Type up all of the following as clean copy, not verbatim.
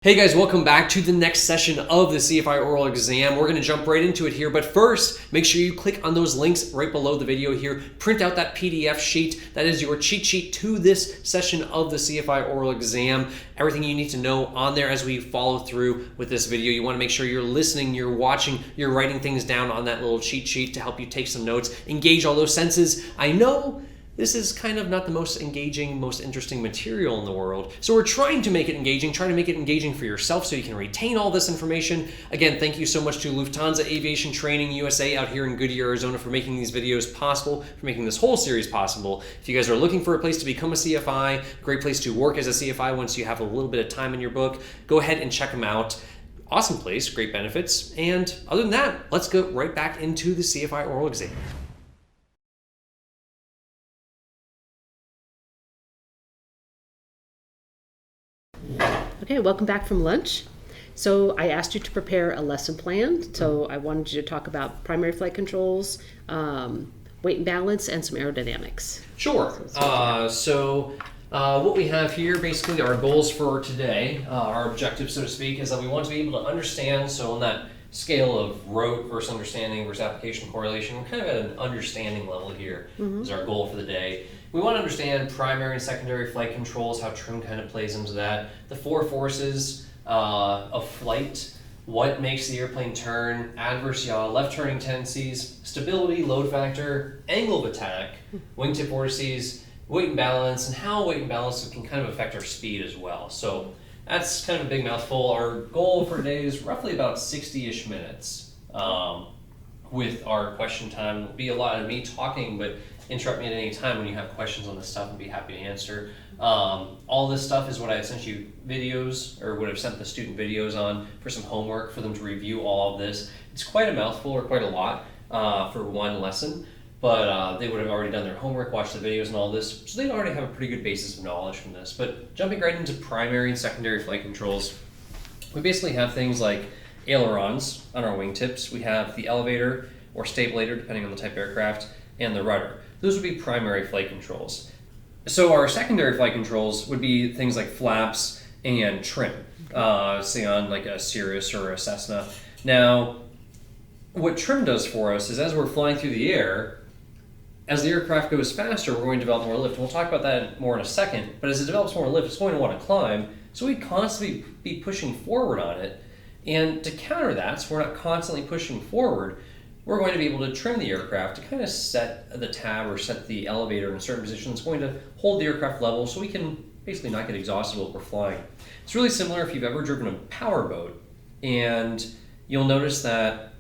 Hey guys, welcome back to the next session of the CFI oral exam. We're going to jump right into it here, but first, make sure you click on those links right below the video here. Print out that PDF sheet. That is your cheat sheet to this session of the CFI oral exam. Everything you need to know on there as we follow through with this video. You want to make sure you're listening, you're watching, you're writing things down on that little cheat sheet to help you take some notes, engage all those senses. I know this is kind of not the most engaging, most interesting material in the world. So we're trying to make it engaging, trying to make it engaging for yourself so you can retain all this information. Again, thank you so much to Lufthansa Aviation Training USA out here in Goodyear, Arizona for making these videos possible, for making this whole series possible. If you guys are looking for a place to become a CFI, great place to work as a CFI once you have a little bit of time in your book, go ahead and check them out. Awesome place, great benefits. And other than that, let's go right back into the CFI oral exam. Okay, welcome back from lunch. So I asked you to prepare a lesson plan. So I wanted you to talk about primary flight controls, weight and balance, and some aerodynamics. Sure. What we have here, basically our goals for today, our objective, so to speak, is that we want to be able to understand, so on that scale of rote versus understanding versus application correlation, we're kind of at an understanding level here. Is our goal for the day. We want to understand primary and secondary flight controls, how trim kind of plays into that, the four forces of flight, what makes the airplane turn, adverse yaw, left turning tendencies, stability, load factor, angle of attack, wingtip vortices, weight and balance, and how weight and balance can kind of affect our speed as well. So that's kind of a big mouthful. Our goal for today is roughly about 60-ish minutes with our question time. It'll be a lot of me talking, but interrupt me at any time when you have questions on this stuff and be happy to answer. All this stuff is what I sent you videos, or would have sent the student videos on for some homework for them to review all of this. It's quite a mouthful, or quite a lot for one lesson, but they would have already done their homework, watched the videos and all this, so they'd already have a pretty good basis of knowledge from this. But jumping right into primary and secondary flight controls, we basically have things like ailerons on our wingtips. We have the elevator or stabilator, depending on the type of aircraft, and the rudder. Those would be primary flight controls. So our secondary flight controls would be things like flaps and trim, say on like a Cirrus or a Cessna. Now, what trim does for us is as we're flying through the air, as the aircraft goes faster, we're going to develop more lift. And we'll talk about that more in a second, but as it develops more lift, it's going to want to climb, so we constantly be pushing forward on it. And to counter that, so we're not constantly pushing forward, we're going to be able to trim the aircraft to kind of set the tab or set the elevator in a certain position that's going to hold the aircraft level so we can basically not get exhausted while we're flying. It's really similar if you've ever driven a powerboat, and you'll notice that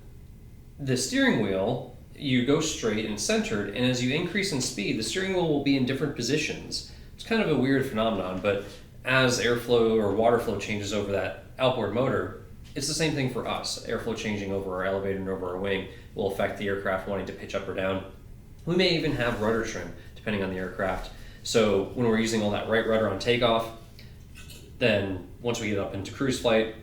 the steering wheel, you go straight and centered, and as you increase in speed, the steering wheel will be in different positions. It's kind of a weird phenomenon, but as airflow or water flow changes over that outboard motor, it's the same thing for us. Airflow changing over our elevator and over our wing will affect the aircraft wanting to pitch up or down. We may even have rudder trim, depending on the aircraft. So when we're using all that right rudder on takeoff, then once we get up into cruise flight,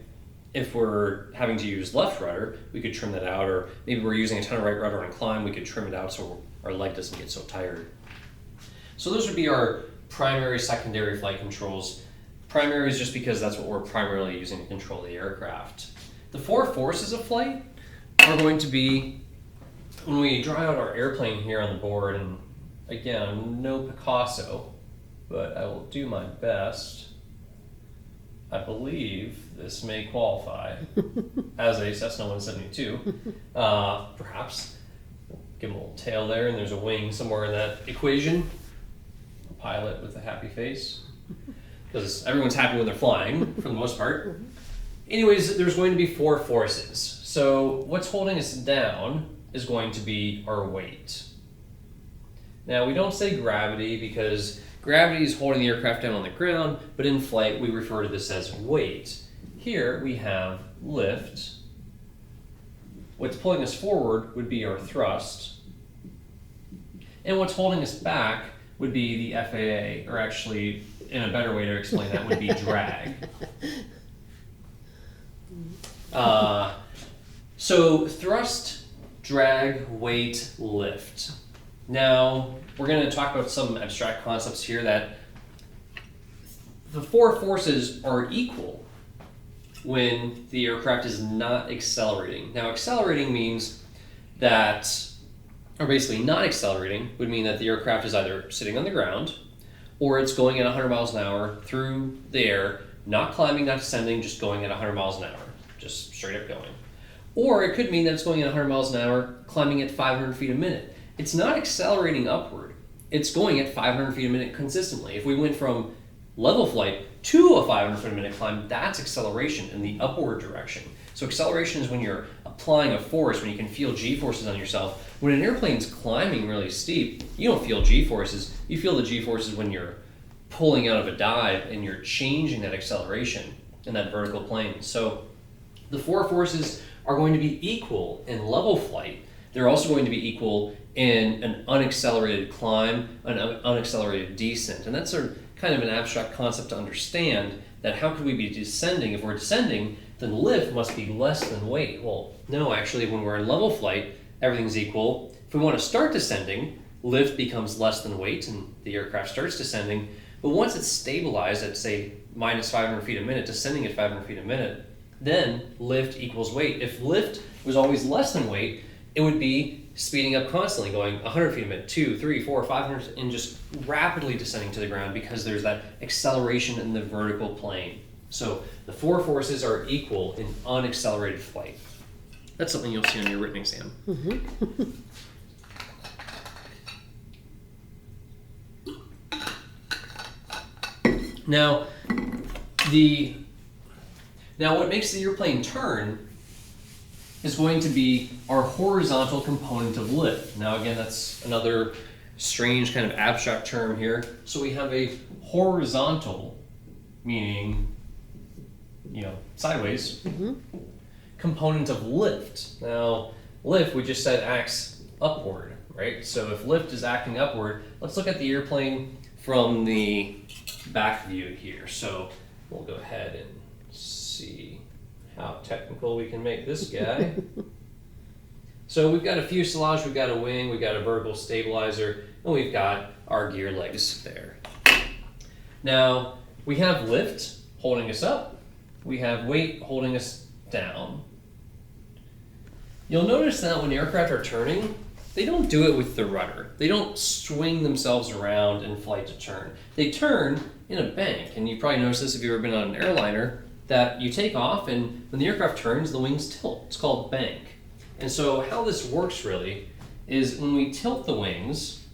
if we're having to use left rudder, we could trim that out, or maybe we're using a ton of right rudder on climb, we could trim it out so our leg doesn't get so tired. So those would be our primary, secondary flight controls. Primary is just because that's what we're primarily using to control the aircraft. The four forces of flight are going to be, when we draw out our airplane here on the board, and again, I'm no Picasso, but I will do my best. I believe this may qualify as a Cessna 172. Perhaps. Give them a little tail there, and there's a wing somewhere in that equation. A pilot with a happy face. Because everyone's happy when they're flying, for the most part. Anyways, there's going to be four forces. So what's holding us down is going to be our weight. Now, we don't say gravity because gravity is holding the aircraft down on the ground, but in flight we refer to this as weight. Here we have lift. What's pulling us forward would be our thrust. And what's holding us back would be the FAA, or actually, in a better way to explain that would be drag. So thrust, drag, weight, lift. Now, we're going to talk about some abstract concepts here that the four forces are equal when the aircraft is not accelerating. Now, accelerating means that, or basically not accelerating would mean that the aircraft is either sitting on the ground or it's going at 100 miles an hour through the air, not climbing, not descending, just going at 100 miles an hour, just straight up going. Or it could mean that it's going at 100 miles an hour, climbing at 500 feet a minute. It's not accelerating upward. It's going at 500 feet a minute consistently. If we went from level flight to a 500 foot a minute climb, that's acceleration in the upward direction. So acceleration is when you're applying a force, when you can feel g-forces on yourself. When an airplane's climbing really steep, you don't feel g-forces. You feel the g-forces when you're pulling out of a dive and you're changing that acceleration in that vertical plane. So the four forces are going to be equal in level flight. They're also going to be equal in an unaccelerated climb, an unaccelerated descent. And that's kind of an abstract concept to understand, that how could we be descending? If we're descending, then lift must be less than weight. Well, no, actually, when we're in level flight, everything's equal. If we want to start descending, lift becomes less than weight and the aircraft starts descending. But once it's stabilized at, say, minus 500 feet a minute, descending at 500 feet a minute, then lift equals weight. If lift was always less than weight, it would be speeding up constantly, going 100 feet a minute, 2, 3, 4, 500, and just rapidly descending to the ground because there's that acceleration in the vertical plane. So the four forces are equal in unaccelerated flight. That's something you'll see on your written exam. Mm-hmm. Now, what makes the airplane turn is going to be our horizontal component of lift. Now, again, that's another strange kind of abstract term here. So we have a horizontal, meaning, sideways, component of lift. Now, lift, we just said, acts upward, right? So if lift is acting upward, let's look at the airplane from the back view here. So we'll go ahead and see how technical we can make this guy. So we've got a fuselage, we've got a wing, we've got a vertical stabilizer, and we've got our gear legs there. Now, we have lift holding us up, we have weight holding us down. You'll notice that when aircraft are turning, they don't do it with the rudder. They don't swing themselves around in flight to turn. They turn in a bank, and you probably noticed this if you've ever been on an airliner, that you take off, and when the aircraft turns, the wings tilt. It's called bank. And so how this works really is when we tilt the wings,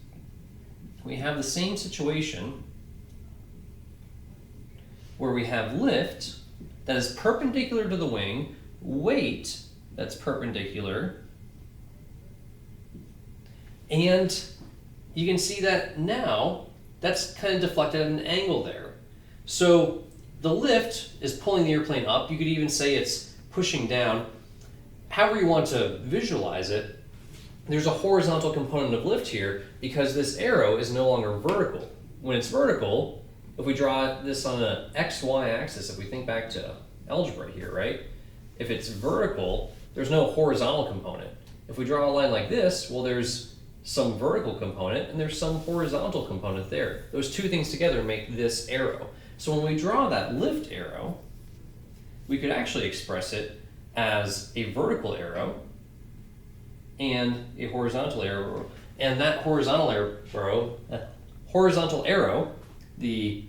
we have the same situation where we have lift that is perpendicular to the wing, weight that's perpendicular, and you can see that now that's kind of deflected at an angle there. So the lift is pulling the airplane up. You could even say it's pushing down. However you want to visualize it, there's a horizontal component of lift here because this arrow is no longer vertical. When it's vertical, if we draw this on an XY axis, if we think back to algebra here, right? If it's vertical, there's no horizontal component. If we draw a line like this, well, there's some vertical component and there's some horizontal component there. Those two things together make this arrow. So when we draw that lift arrow, we could actually express it as a vertical arrow and a horizontal arrow. And that horizontal arrow, the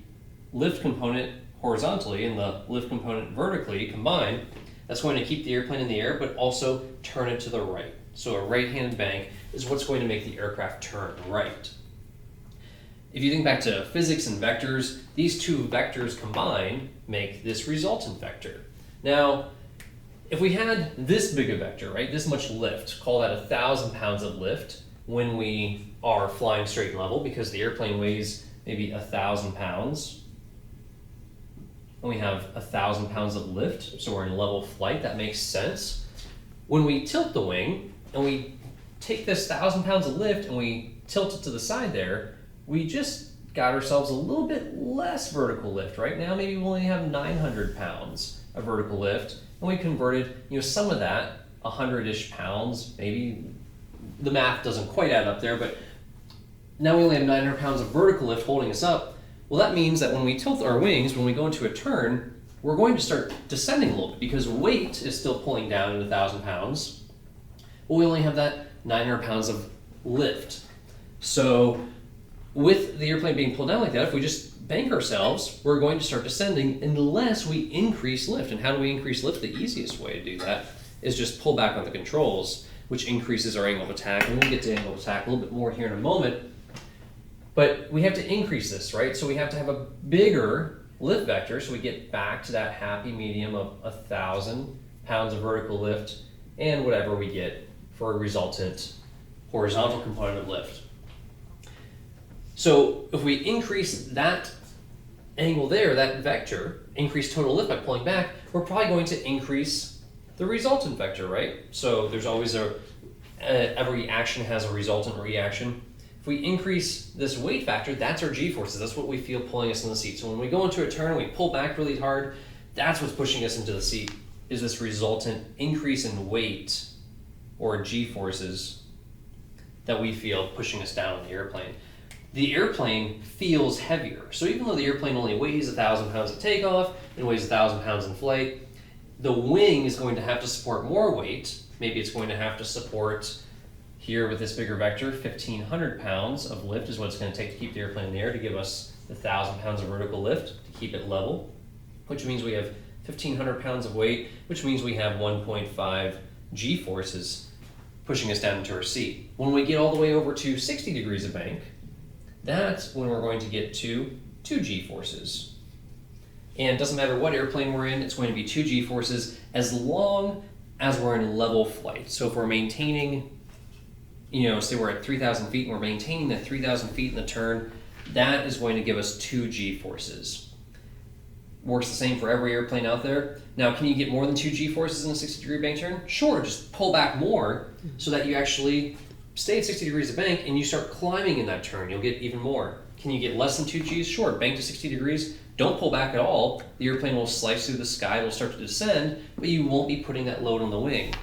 lift component horizontally and the lift component vertically combined, that's going to keep the airplane in the air, but also turn it to the right. So a right-hand bank is what's going to make the aircraft turn right. If you think back to physics and vectors, these two vectors combined make this resultant vector. Now, if we had this big a vector, right, this much lift, call that 1,000 pounds of lift when we are flying straight and level because the airplane weighs maybe 1,000 pounds. And we have 1,000 pounds of lift, so we're in level flight, that makes sense. When we tilt the wing and we take this 1,000 pounds of lift and we tilt it to the side there, we just got ourselves a little bit less vertical lift. Right now, maybe we only have 900 pounds of vertical lift, and we converted, some of that, 100-ish pounds, maybe the math doesn't quite add up there, but now we only have 900 pounds of vertical lift holding us up. Well, that means that when we tilt our wings, when we go into a turn, we're going to start descending a little bit because weight is still pulling down at 1,000 pounds. But we only have that 900 pounds of lift. So with the airplane being pulled down like that, if we just bank ourselves, we're going to start descending unless we increase lift. And how do we increase lift? The easiest way to do that is just pull back on the controls, which increases our angle of attack. And we'll get to angle of attack a little bit more here in a moment. But we have to increase this, right? So we have to have a bigger lift vector so we get back to that happy medium of 1,000 pounds of vertical lift and whatever we get for a resultant horizontal component of lift. So if we increase that angle there, that vector, increase total lift by pulling back, we're probably going to increase the resultant vector, right? So there's always every action has a resultant reaction. If we increase this weight factor, that's our g-forces. That's what we feel pulling us in the seat. So when we go into a turn and we pull back really hard, that's what's pushing us into the seat, is this resultant increase in weight or g-forces that we feel pushing us down on the airplane. The airplane feels heavier. So even though the airplane only weighs 1,000 pounds at takeoff and weighs 1,000 pounds in flight, the wing is going to have to support more weight. Maybe it's going to have to support, here with this bigger vector, 1,500 pounds of lift is what it's going to take to keep the airplane in the air to give us the 1,000 pounds of vertical lift to keep it level, which means we have 1,500 pounds of weight, which means we have 1.5 g-forces pushing us down into our seat. When we get all the way over to 60 degrees of bank, that's when we're going to get to 2 g-forces. And it doesn't matter what airplane we're in, it's going to be 2 g-forces as long as we're in level flight. So if we're maintaining, say we're at 3,000 feet and we're maintaining that 3,000 feet in the turn, that is going to give us 2 g-forces. Works the same for every airplane out there. Now, can you get more than 2 g-forces in a 60-degree bank turn? Sure, just pull back more so that you actually stay at 60 degrees of bank and you start climbing in that turn. You'll get even more. Can you get less than 2 g's? Sure, bank to 60 degrees. Don't pull back at all. The airplane will slice through the sky. It will start to descend, but you won't be putting that load on the wing.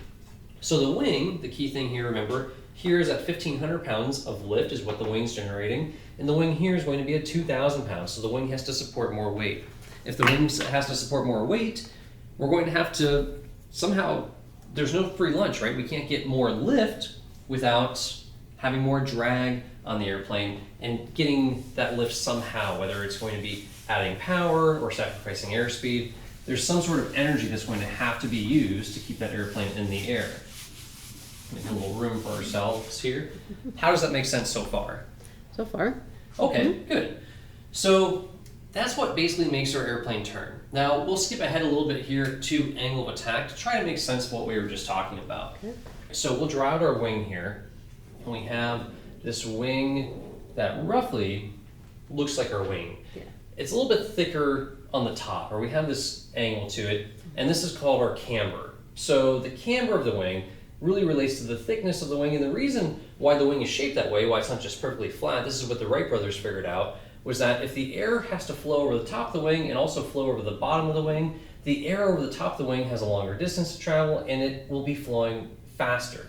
So the wing, the key thing here, remember, here is at 1,500 pounds of lift is what the wing's generating, and the wing here is going to be at 2,000 pounds, so the wing has to support more weight. If the wing has to support more weight, we're going to have to somehow, there's no free lunch, right? We can't get more lift without having more drag on the airplane and getting that lift somehow, whether it's going to be adding power or sacrificing airspeed. There's some sort of energy that's going to have to be used to keep that airplane in the air. Make a little room for ourselves here. How does that make sense so far? So far. Okay, good. So that's what basically makes our airplane turn. Now, we'll skip ahead a little bit here to angle of attack to try to make sense of what we were just talking about. Okay. So we'll draw out our wing here, and we have this wing that roughly looks like our wing. Yeah. It's a little bit thicker on the top, or we have this angle to it, and this is called our camber. So the camber of the wing really relates to the thickness of the wing, and the reason why the wing is shaped that way, why it's not just perfectly flat, this is what the Wright brothers figured out, was that if the air has to flow over the top of the wing and also flow over the bottom of the wing, the air over the top of the wing has a longer distance to travel and it will be flowing faster.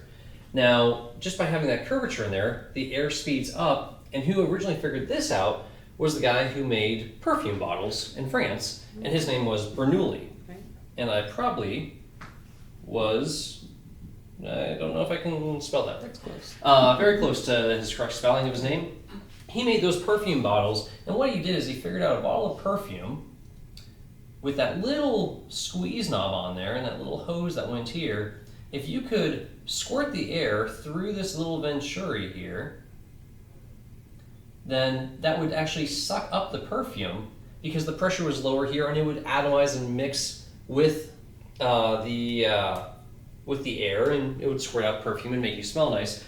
Now, just by having that curvature in there, the air speeds up, and who originally figured this out was the guy who made perfume bottles in France, and his name was Bernoulli. Right. And I probably was, I don't know if I can spell that. That's close. Very close to his correct spelling of his name. He made those perfume bottles, and what he did is he figured out a bottle of perfume with that little squeeze knob on there and that little hose that went here. If you could squirt the air through this little venturi here, then that would actually suck up the perfume because the pressure was lower here, and it would atomize and mix with the air, and it would squirt out perfume and make you smell nice.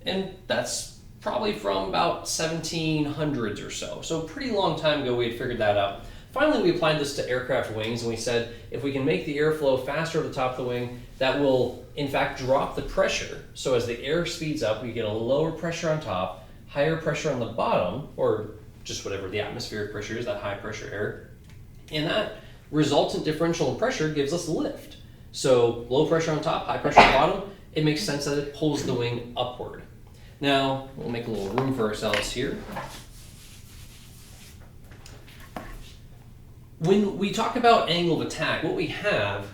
And that's probably from about 1700s or so. So a pretty long time ago we had figured that out. Finally, we applied this to aircraft wings, and we said if we can make the airflow faster over the top of the wing, that will in fact drop the pressure. So as the air speeds up, we get a lower pressure on top, higher pressure on the bottom, or just whatever the atmospheric pressure is, that high pressure air. And that resultant differential in pressure gives us lift. So low pressure on top, high pressure on the bottom, it makes sense that it pulls the wing upward. Now, we'll make a little room for ourselves here. When we talk about angle of attack, what we have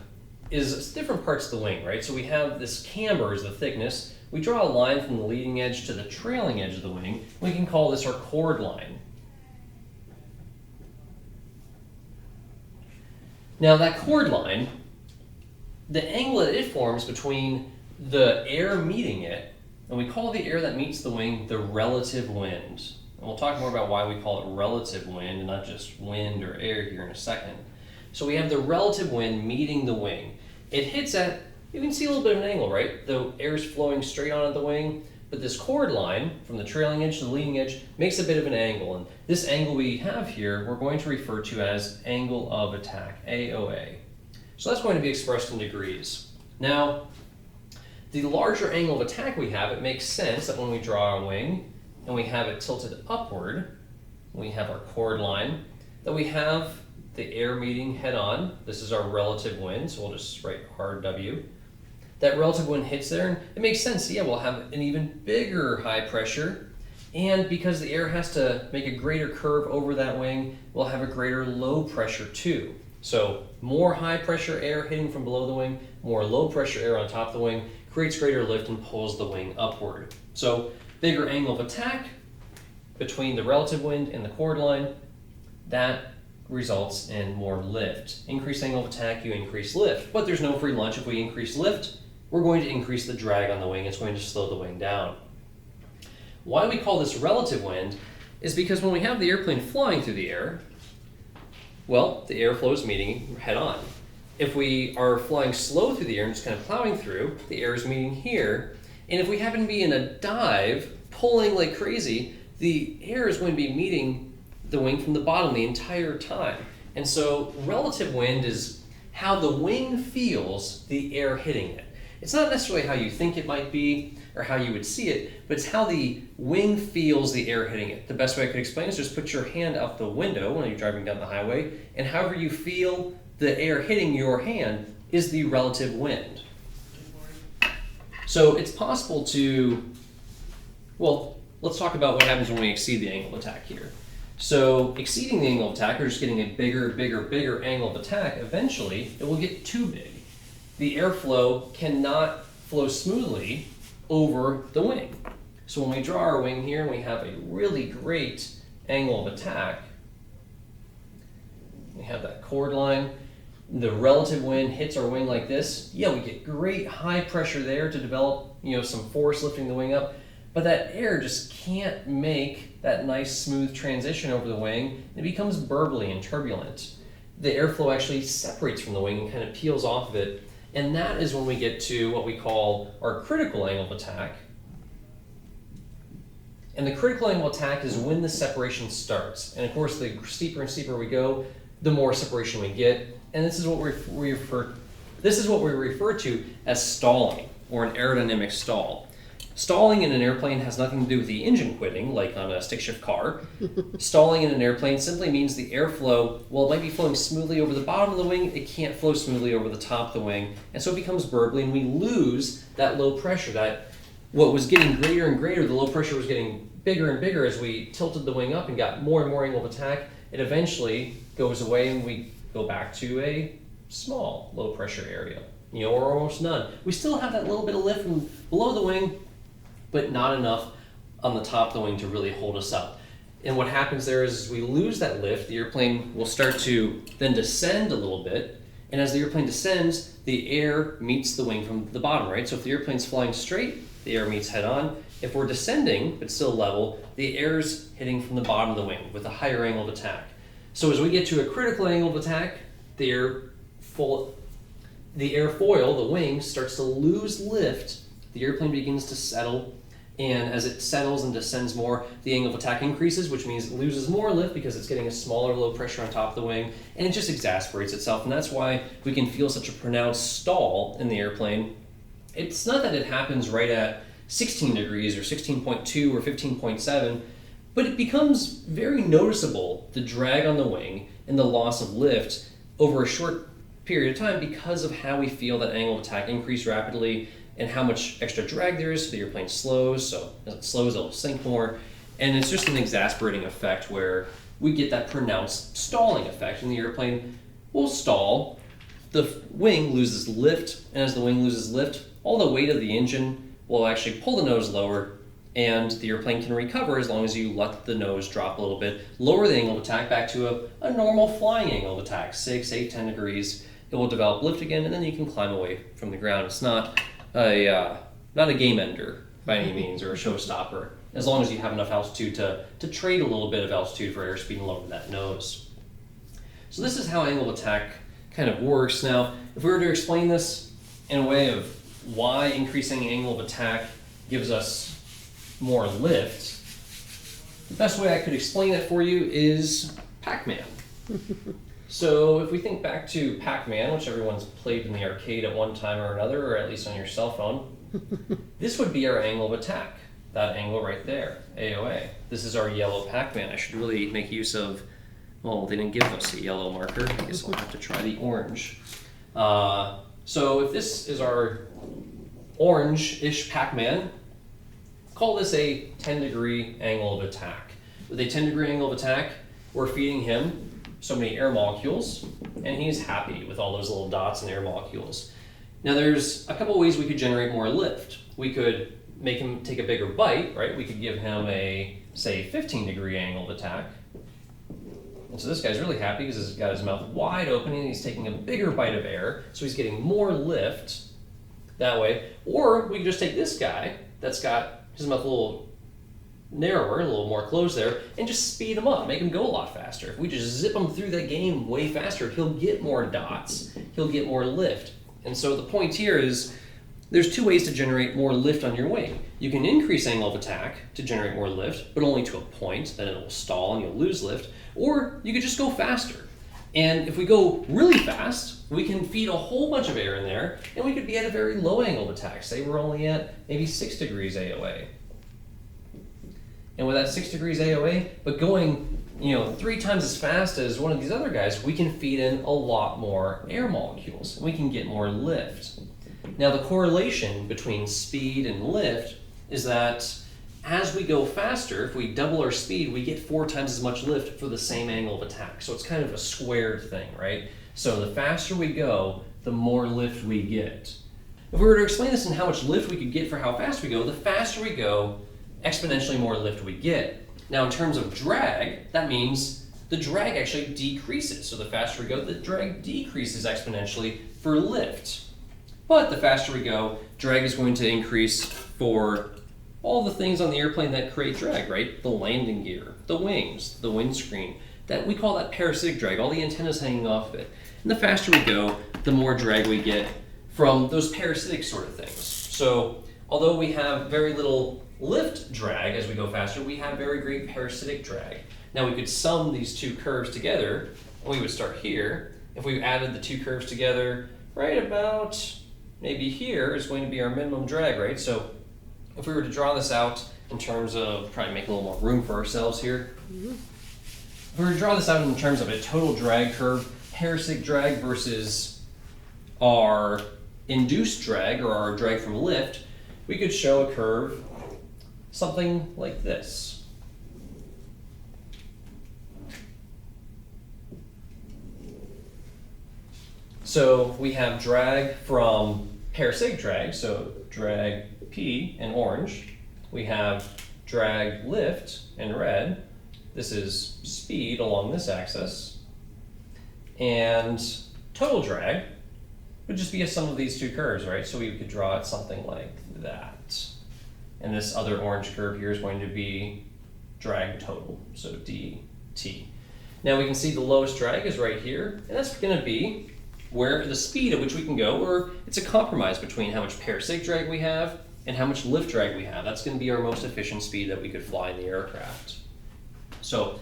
is different parts of the wing, right? So we have this camber is the thickness. We draw a line from the leading edge to the trailing edge of the wing. We can call this our chord line. Now that chord line, the angle that it forms between the air meeting it, and we call the air that meets the wing the relative wind. And we'll talk more about why we call it relative wind and not just wind or air here in a second. So we have the relative wind meeting the wing. It hits at, you can see a little bit of an angle, right? The air is flowing straight on at the wing, but this chord line from the trailing edge to the leading edge makes a bit of an angle. And this angle we have here, we're going to refer to as angle of attack, AOA. So that's going to be expressed in degrees. Now, the larger angle of attack we have, it makes sense that when we draw our wing and we have it tilted upward, we have our chord line, that we have the air meeting head on. This is our relative wind, so we'll just write RW. That relative wind hits there, and it makes sense. Yeah, we'll have an even bigger high pressure, and because the air has to make a greater curve over that wing, we'll have a greater low pressure too. So more high pressure air hitting from below the wing, more low pressure air on top of the wing, creates greater lift and pulls the wing upward. So bigger angle of attack between the relative wind and the chord line, that results in more lift. Increased angle of attack, you increase lift. But there's no free lunch. If we increase lift, we're going to increase the drag on the wing. It's going to slow the wing down. Why we call this relative wind is because when we have the airplane flying through the air, well, the airflow is meeting head on. If we are flying slow through the air and just kind of plowing through, the air is meeting here. And if we happen to be in a dive, pulling like crazy, the air is going to be meeting the wing from the bottom the entire time. And so relative wind is how the wing feels the air hitting it. It's not necessarily how you think it might be or how you would see it, but it's how the wing feels the air hitting it. The best way I could explain is just put your hand out the window when you're driving down the highway, and however you feel the air hitting your hand is the relative wind. So it's possible to, well, let's talk about what happens when we exceed the angle of attack here. So exceeding the angle of attack, or just getting a bigger angle of attack, eventually it will get too big. The airflow cannot flow smoothly over the wing. So when we draw our wing here and we have a really great angle of attack, we have that chord line, the relative wind hits our wing like this, yeah, we get great high pressure there to develop, some force lifting the wing up, but that air just can't make that nice smooth transition over the wing. It becomes burbly and turbulent. The airflow actually separates from the wing and kind of peels off of it, and that is when we get to what we call our critical angle of attack. And the critical angle of attack is when the separation starts. And of course, the steeper and steeper we go, the more separation we get. And this is what we refer to as stalling, or an aerodynamic stall. Stalling in an airplane has nothing to do with the engine quitting, like on a stick shift car. Stalling in an airplane simply means the airflow, while it might be flowing smoothly over the bottom of the wing, it can't flow smoothly over the top of the wing. And so it becomes burbly, and we lose that low pressure. That what was getting greater and greater, the low pressure was getting bigger and bigger as we tilted the wing up and got more and more angle of attack. It eventually goes away and we go back to a small low pressure area, or almost none. We still have that little bit of lift from below the wing, but not enough on the top of the wing to really hold us up. And what happens there is we lose that lift, the airplane will start to then descend a little bit, and as the airplane descends, the air meets the wing from the bottom, right? So if the airplane's flying straight, the air meets head on. If we're descending, but still level, the air's hitting from the bottom of the wing with a higher angle of attack. So as we get to a critical angle of attack, the airfoil, the wing, starts to lose lift. The airplane begins to settle, and as it settles and descends more, the angle of attack increases, which means it loses more lift because it's getting a smaller low pressure on top of the wing, and it just exasperates itself, and that's why we can feel such a pronounced stall in the airplane. It's not that it happens right at 16 degrees or 16.2 or 15.7, but it becomes very noticeable, the drag on the wing and the loss of lift over a short period of time because of how we feel that angle of attack increase rapidly and how much extra drag there is, so the airplane slows. So as it slows, it'll sink more. And it's just an exasperating effect where we get that pronounced stalling effect, and the airplane will stall. The wing loses lift, and as the wing loses lift, all the weight of the engine will actually pull the nose lower, and the airplane can recover as long as you let the nose drop a little bit, lower the angle of attack back to a normal flying angle of attack, 6, 8, 10 degrees. It will develop lift again, and then you can climb away from the ground. It's not a game ender by any means, or a showstopper, as long as you have enough altitude to trade a little bit of altitude for airspeed and lower that nose. So this is how angle of attack kind of works. Now, if we were to explain this in a way of why increasing angle of attack gives us more lift, the best way I could explain it for you is Pac-Man. So if we think back to Pac-Man, which everyone's played in the arcade at one time or another, or at least on your cell phone, this would be our angle of attack, that angle right there, AOA. This is our yellow Pac-Man. I should really make use of, well, they didn't give us a yellow marker. I guess I'll have to try the orange. So if this is our orange-ish Pac-Man, call this a 10-degree angle of attack. With a 10-degree angle of attack, we're feeding him so many air molecules, and he's happy with all those little dots and air molecules. Now there's a couple ways we could generate more lift. We could make him take a bigger bite, right? We could give him a, say, 15-degree angle of attack. And so this guy's really happy because he's got his mouth wide open and he's taking a bigger bite of air, so he's getting more lift that way. Or we could just take this guy that's got his mouth a little narrower, a little more closed there, and just speed him up, make him go a lot faster. If we just zip him through the game way faster, he'll get more dots, he'll get more lift. And so the point here is there's two ways to generate more lift on your wing. You can increase angle of attack to generate more lift, but only to a point, then it will stall and you'll lose lift. Or you could just go faster. And if we go really fast, we can feed a whole bunch of air in there, and we could be at a very low angle of attack. Say we're only at maybe 6 degrees AOA. And with that 6 degrees AOA, but going 3 times as fast as one of these other guys, we can feed in a lot more air molecules, and we can get more lift. Now the correlation between speed and lift is that as we go faster, if we double our speed, we get 4 times as much lift for the same angle of attack. So it's kind of a squared thing, right? So the faster we go, the more lift we get. If we were to explain this in how much lift we could get for how fast we go, the faster we go, exponentially more lift we get. Now in terms of drag, that means the drag actually decreases. So the faster we go, the drag decreases exponentially for lift. But the faster we go, drag is going to increase for all the things on the airplane that create drag, right? The landing gear, the wings, the windscreen. That we call that parasitic drag, all the antennas hanging off of it. And the faster we go, the more drag we get from those parasitic sort of things. So although we have very little lift drag as we go faster, we have very great parasitic drag. Now we could sum these two curves together, and we would start here. If we added the two curves together, right about maybe here is going to be our minimum drag, right? So if we were to draw this out in terms of, try to make a little more room for ourselves here. If we were to draw this out in terms of a total drag curve, parasitic drag versus our induced drag, or our drag from lift, we could show a curve something like this. So we have drag from parasitic drag, so drag P in orange. We have drag lift in red. This is speed along this axis. And total drag would just be a sum of these two curves, right? So we could draw it something like that. And this other orange curve here is going to be drag total, so dt. Now we can see the lowest drag is right here, and that's going to be where the speed at which we can go, or it's a compromise between how much parasitic drag we have and how much lift drag we have. That's going to be our most efficient speed that we could fly in the aircraft. So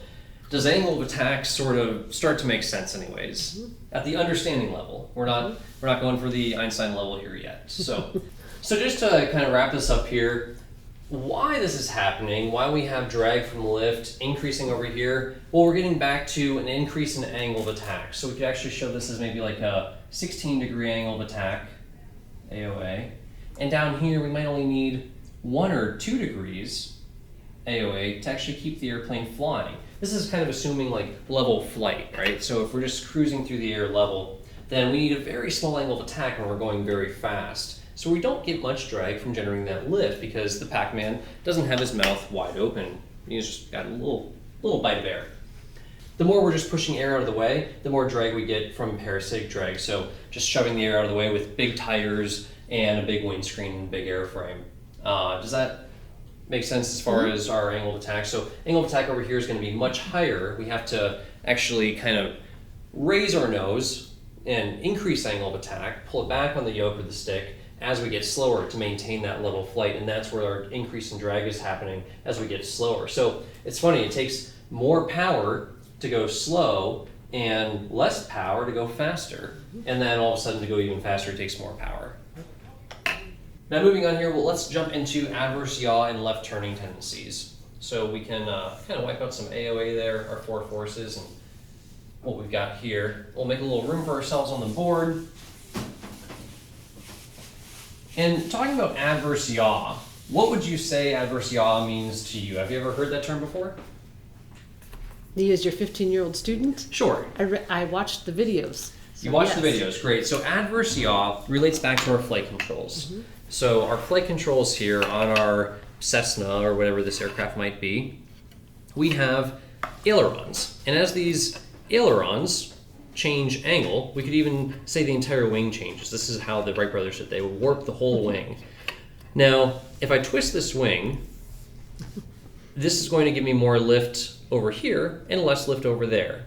does angle of attack sort of start to make sense anyways? At the understanding level. We're not going for the Einstein level here yet. So just to kind of wrap this up here, why this is happening, why we have drag from lift increasing over here, well, we're getting back to an increase in angle of attack. So we could actually show this as maybe like a 16-degree angle of attack, AOA. And down here, we might only need 1 or 2 degrees, AOA, to actually keep the airplane flying. this is kind of assuming like level flight, right? So if we're just cruising through the air level, then we need a very small angle of attack when we're going very fast. So we don't get much drag from generating that lift because the Pac-Man doesn't have his mouth wide open. He's just got a little bite of air. The more we're just pushing air out of the way, the more drag we get from parasitic drag. So just shoving the air out of the way with big tires and a big windscreen and big airframe. Does that make sense as far as our angle of attack? So angle of attack over here is going to be much higher. We have to actually kind of raise our nose and increase angle of attack, pull it back on the yoke or the stick as we get slower to maintain that level of flight, and that's where our increase in drag is happening as we get slower. So it's funny, it takes more power to go slow and less power to go faster, and then all of a sudden to go even faster it takes more power. Now moving on here, well, let's jump into adverse yaw and left turning tendencies. So we can kind of wipe out some AOA there, our 4 forces, and what we've got here. We'll make a little room for ourselves on the board. And talking about adverse yaw, what would you say adverse yaw means to you? Have you ever heard that term before? You as your 15-year-old student? Sure. I watched the videos. So You watched yes. the videos, great. So adverse yaw relates back to our flight controls. So our flight controls here on our Cessna or whatever this aircraft might be, we have ailerons. And as these ailerons change angle, we could even say the entire wing changes. This is how the Wright brothers did. They would warp the whole wing. Now, if I twist this wing, this is going to give me more lift over here and less lift over there.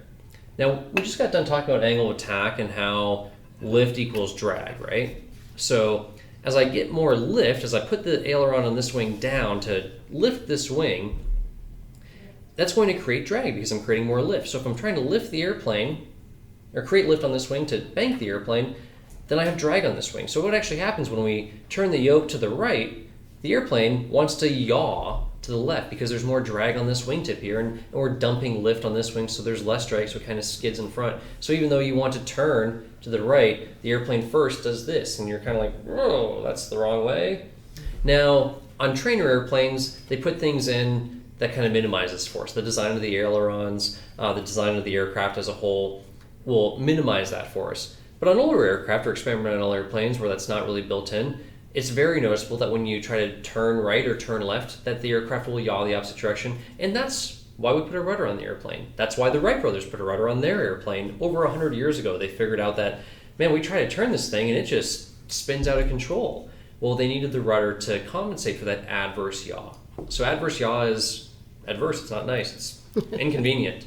Now, we just got done talking about angle of attack and how lift equals drag, right? So as I get more lift, as I put the aileron on this wing down to lift this wing, that's going to create drag because I'm creating more lift. So if I'm trying to lift the airplane, or create lift on this wing to bank the airplane, then I have drag on this wing. So what actually happens when we turn the yoke to the right, the airplane wants to yaw to the left because there's more drag on this wingtip here, and we're dumping lift on this wing, so there's less drag, so it kind of skids in front. So even though you want to turn to the right, the airplane first does this, and you're kind of like, oh, that's the wrong way. Now, on trainer airplanes, they put things in that kind of minimize this force. The design of the ailerons, the design of the aircraft as a whole will minimize that force. But on older aircraft or experimental airplanes where that's not really built in, it's very noticeable that when you try to turn right or turn left, that the aircraft will yaw the opposite direction. And that's why we put a rudder on the airplane. That's why the Wright brothers put a rudder on their airplane. Over 100 years ago, they figured out that, man, we try to turn this thing and it just spins out of control. Well, they needed the rudder to compensate for that adverse yaw. So adverse yaw is adverse, it's not nice, it's inconvenient.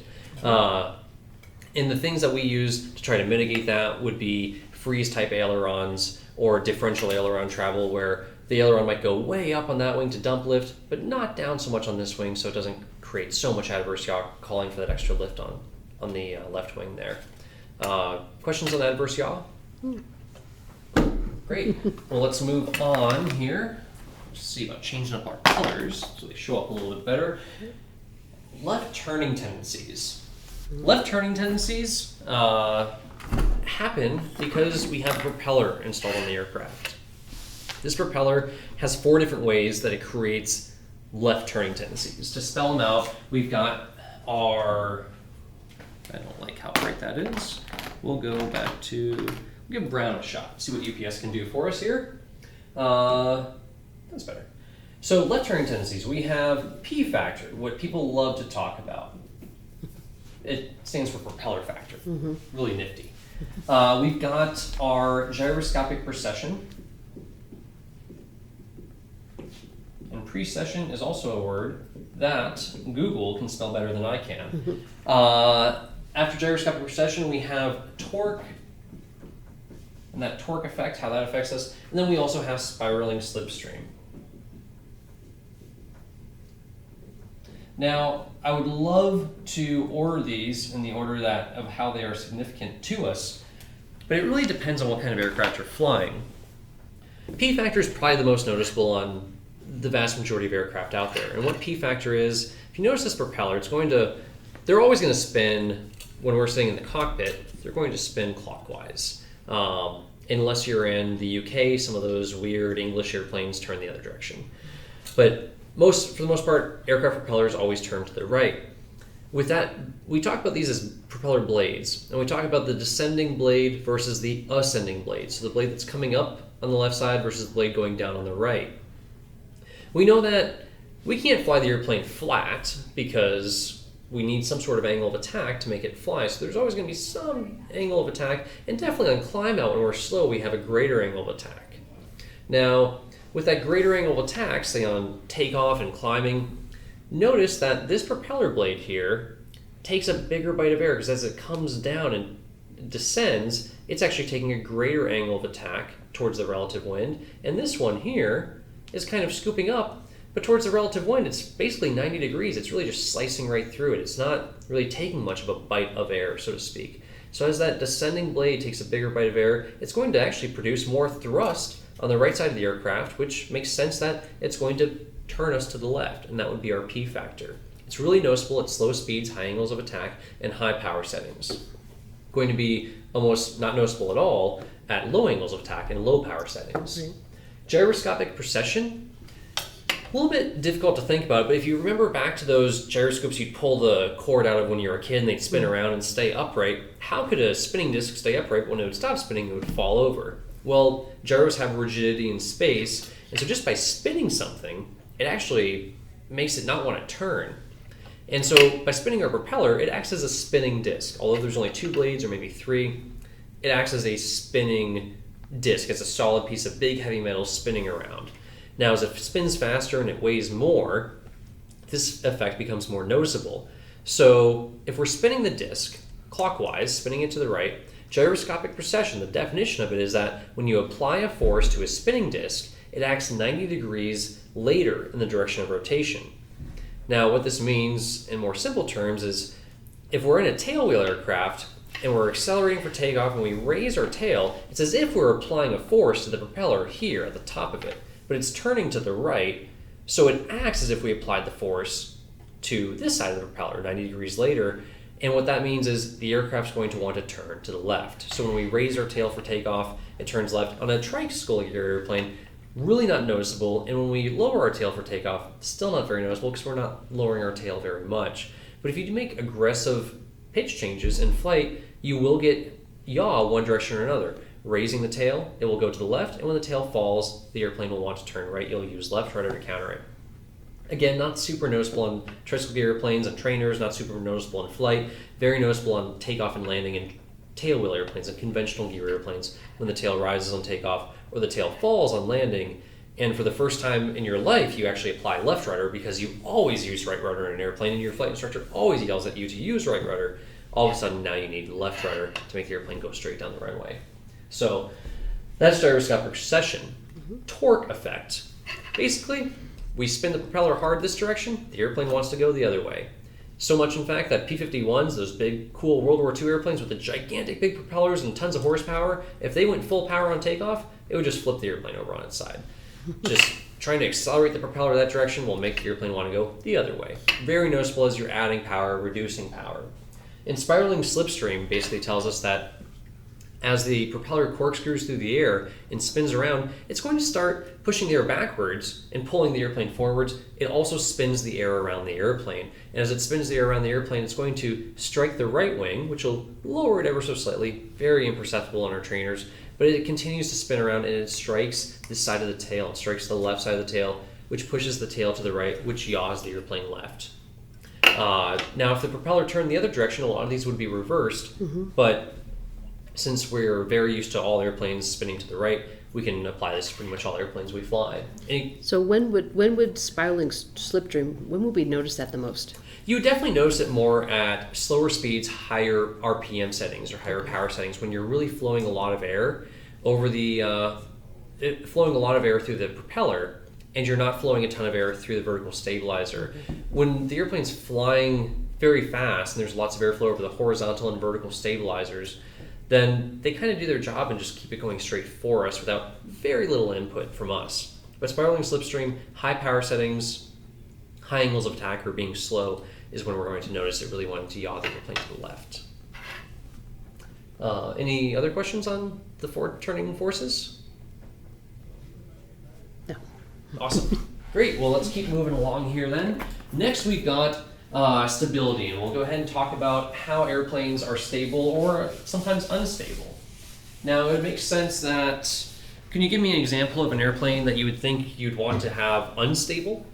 And the things that we use to try to mitigate that would be freeze-type ailerons or differential aileron travel, where the aileron might go way up on that wing to dump lift, but not down so much on this wing so it doesn't create so much adverse yaw, calling for that extra lift on the left wing there. Questions on adverse yaw? Great. Well, let's move on here. Let's see about changing up our colors so they show up a little bit better. Left turning tendencies. Left turning tendencies happen because we have a propeller installed on the aircraft. This propeller has 4 different ways that it creates left turning tendencies. To spell them out, we've got our, I don't like how bright that is. We'll go back to, we'll give brown a shot, see what UPS can do for us here. That's better. So left turning tendencies, we have P factor, what people love to talk about. It stands for propeller factor, really nifty. We've got our gyroscopic precession. And precession is also a word that Google can spell better than I can. After gyroscopic precession, we have torque, and that torque effect, how that affects us. And then we also have spiraling slipstream. Now, I would love to order these in the order of how they are significant to us, but it really depends on what kind of aircraft you're flying. P factor is probably the most noticeable on the vast majority of aircraft out there. And what P factor is, if you notice this propeller, they're always going to spin, when we're sitting in the cockpit, they're going to spin clockwise. Unless you're in the UK, some of those weird English airplanes turn the other direction. But for the most part, aircraft propellers always turn to the right. with that, we talk about these as propeller blades, and we talk about the descending blade versus the ascending blade. So the blade that's coming up on the left side versus the blade going down on the right. We know that we can't fly the airplane flat because we need some sort of angle of attack to make it fly. So there's always going to be some angle of attack, and definitely on climb out when we're slow, we have a greater angle of attack. Now, with that greater angle of attack, say on takeoff and climbing, notice that this propeller blade here takes a bigger bite of air because as it comes down and descends, it's actually taking a greater angle of attack towards the relative wind. And this one here is kind of scooping up, but towards the relative wind, it's basically 90 degrees. It's really just slicing right through it. It's not really taking much of a bite of air, so to speak. So as that descending blade takes a bigger bite of air, it's going to actually produce more thrust on the right side of the aircraft, which makes sense that it's going to turn us to the left, and that would be our P factor. It's really noticeable at slow speeds, high angles of attack, and high power settings. Going to be almost not noticeable at all at low angles of attack and low power settings. Right. Gyroscopic precession, a little bit difficult to think about, but if you remember back to those gyroscopes you'd pull the cord out of when you were a kid and they'd spin around and stay upright, how could a spinning disc stay upright? When it would stop spinning, it would fall over. Well, gyros have rigidity in space, and so just by spinning something, it actually makes it not want to turn. And so by spinning our propeller, it acts as a spinning disc. Although there's only 2 blades or maybe 3, it acts as a spinning disc. It's a solid piece of big heavy metal spinning around. Now, as it spins faster and it weighs more, this effect becomes more noticeable. So if we're spinning the disc clockwise, spinning it to the right, gyroscopic precession, the definition of it is that when you apply a force to a spinning disc, it acts 90 degrees later in the direction of rotation. Now, what this means in more simple terms is if we're in a tailwheel aircraft and we're accelerating for takeoff and we raise our tail, it's as if we're applying a force to the propeller here at the top of it, but it's turning to the right, so it acts as if we applied the force to this side of the propeller 90 degrees later. And what that means is the aircraft's going to want to turn to the left. So when we raise our tail for takeoff, it turns left. On a tricycle gear airplane, really not noticeable. And when we lower our tail for takeoff, still not very noticeable because we're not lowering our tail very much. But if you make aggressive pitch changes in flight, you will get yaw one direction or another. Raising the tail, it will go to the left. And when the tail falls, the airplane will want to turn right. You'll use left rudder to counter it. Again, not super noticeable on tricycle gear airplanes and trainers, not super noticeable in flight, very noticeable on takeoff and landing in tailwheel airplanes and conventional gear airplanes when the tail rises on takeoff or the tail falls on landing. And for the first time in your life, you actually apply left rudder because you always use right rudder in an airplane and your flight instructor always yells at you to use right rudder. All of a sudden, now you need left rudder to make the airplane go straight down the runway. So that's gyroscopic precession. Torque effect. Basically, we spin the propeller hard this direction, the airplane wants to go the other way. So much, in fact, that P-51s, those big, cool World War II airplanes with the gigantic big propellers and tons of horsepower, if they went full power on takeoff, it would just flip the airplane over on its side. Just trying to accelerate the propeller that direction will make the airplane want to go the other way. Very noticeable as you're adding power, reducing power. And spiraling slipstream basically tells us that as the propeller corkscrews through the air and spins around, it's going to start pushing the air backwards and pulling the airplane forwards. It also spins the air around the airplane. And as it spins the air around the airplane, it's going to strike the right wing, which will lower it ever so slightly, very imperceptible on our trainers. But it continues to spin around and it strikes this side of the tail. It strikes the left side of the tail, which pushes the tail to the right, which yaws the airplane left. Now, if the propeller turned the other direction, a lot of these would be reversed, but since we're very used to all airplanes spinning to the right, we can apply this to pretty much all airplanes we fly. So when would spiraling slipstream, when would we notice that the most? You would definitely notice it more at slower speeds, higher RPM settings or higher power settings when you're really flowing a lot of air over flowing a lot of air through the propeller, and you're not flowing a ton of air through the vertical stabilizer. When the airplane's flying very fast and there's lots of airflow over the horizontal and vertical stabilizers, then they kind of do their job and just keep it going straight for us without very little input from us. But spiraling slipstream, high power settings, high angles of attack, or being slow is when we're going to notice it really wanting to yaw the airplane to the left. Any other questions on the forward turning forces? No. Awesome. Great. Well, let's keep moving along here then. Next we've got stability, and we'll go ahead and talk about how airplanes are stable or sometimes unstable. Now, it makes sense that, can you give me an example of an airplane that you would think you'd want to have unstable?